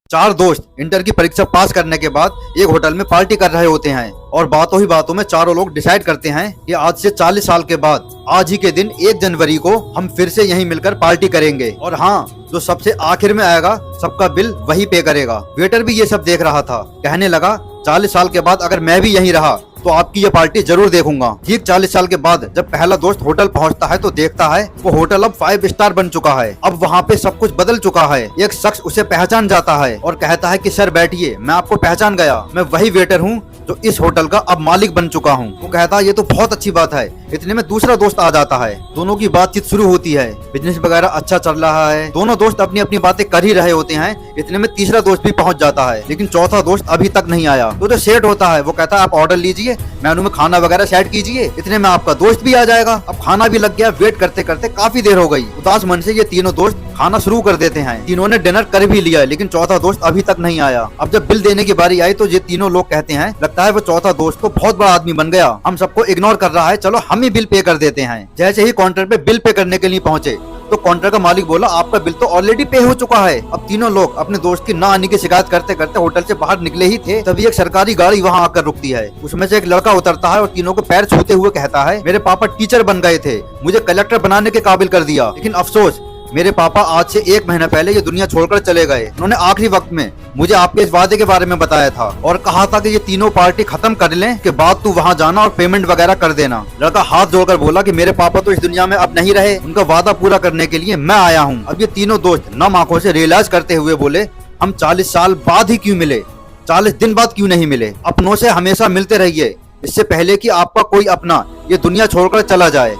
चार दोस्त इंटर की परीक्षा पास करने के बाद एक होटल में पार्टी कर रहे होते हैं और बातों ही बातों में चारों लोग डिसाइड करते हैं कि आज से 40 साल के बाद आज ही के दिन 1 जनवरी को हम फिर से यहीं मिलकर पार्टी करेंगे। और हाँ, जो सबसे आखिर में आएगा सबका बिल वही पे करेगा। वेटर भी ये सब देख रहा था, कहने लगा 40 साल के बाद अगर मैं भी यहीं रहा तो आपकी ये पार्टी जरूर देखूंगा। ठीक 40 साल के बाद जब पहला दोस्त होटल पहुंचता है तो देखता है वो होटल अब 5 स्टार बन चुका है। अब वहाँ पे सब कुछ बदल चुका है। एक शख्स उसे पहचान जाता है और कहता है कि सर बैठिए, मैं आपको पहचान गया, मैं वही वेटर हूँ जो इस होटल का अब मालिक बन चुका हूँ। वो कहता है ये तो बहुत अच्छी बात है। इतने में दूसरा दोस्त आ जाता है, दोनों की बातचीत शुरू होती है, बिजनेस वगैरह अच्छा चल रहा है, दोनों दोस्त अपनी अपनी बातें कर ही रहे होते हैं। इतने में तीसरा दोस्त भी पहुंच जाता है, लेकिन चौथा दोस्त अभी तक नहीं आया। तो जो सेठ होता है वो कहता है आप ऑर्डर लीजिए, मेनू में खाना वगैरह सेट कीजिए, इतने में आपका दोस्त भी आ जाएगा। अब खाना भी लग गया। वेट करते करते काफी देर हो गई। उदास मन से ये तीनों दोस्त खाना शुरू कर देते हैं। तीनों ने डिनर कर भी लिया, लेकिन चौथा दोस्त अभी तक नहीं आया। अब जब बिल देने की बारी आई तो ये तीनों लोग कहते हैं लगता है वो चौथा दोस्त तो बहुत बड़ा आदमी बन गया, हम सबको इग्नोर कर रहा है, चलो हम ही बिल पे कर देते हैं। जैसे ही काउंटर पे बिल पे करने के लिए पहुंचे तो काउंटर का मालिक बोला आपका बिल तो ऑलरेडी पे हो चुका है। अब तीनों लोग अपने दोस्त की ना आने की शिकायत करते करते होटल से बाहर निकले ही थे, तभी एक सरकारी गाड़ी वहां आकर रुकती है। उसमें से एक लड़का उतरता है और तीनों को पैर छूते हुए कहता है मेरे पापा टीचर बन गए थे, मुझे कलेक्टर बनाने के काबिल कर दिया, लेकिन अफसोस मेरे पापा आज से 1 महीना पहले ये दुनिया छोड़कर चले गए। उन्होंने आखिरी वक्त में मुझे आपके इस वादे के बारे में बताया था और कहा था कि ये तीनों पार्टी खत्म कर लें के बाद तू वहाँ जाना और पेमेंट वगैरह कर देना। लड़का हाथ जोड़कर बोला कि मेरे पापा तो इस दुनिया में अब नहीं रहे, उनका वादा पूरा करने के लिए मैं आया हूँ। अब ये तीनों दोस्त नम आंखों से रियलाइज करते हुए बोले हम 40 साल बाद ही क्यों मिले, 40 दिन बाद क्यों नहीं मिले। अपनों से हमेशा मिलते रहिए, इससे पहले कि आपका कोई अपना ये दुनिया छोड़कर चला जाए।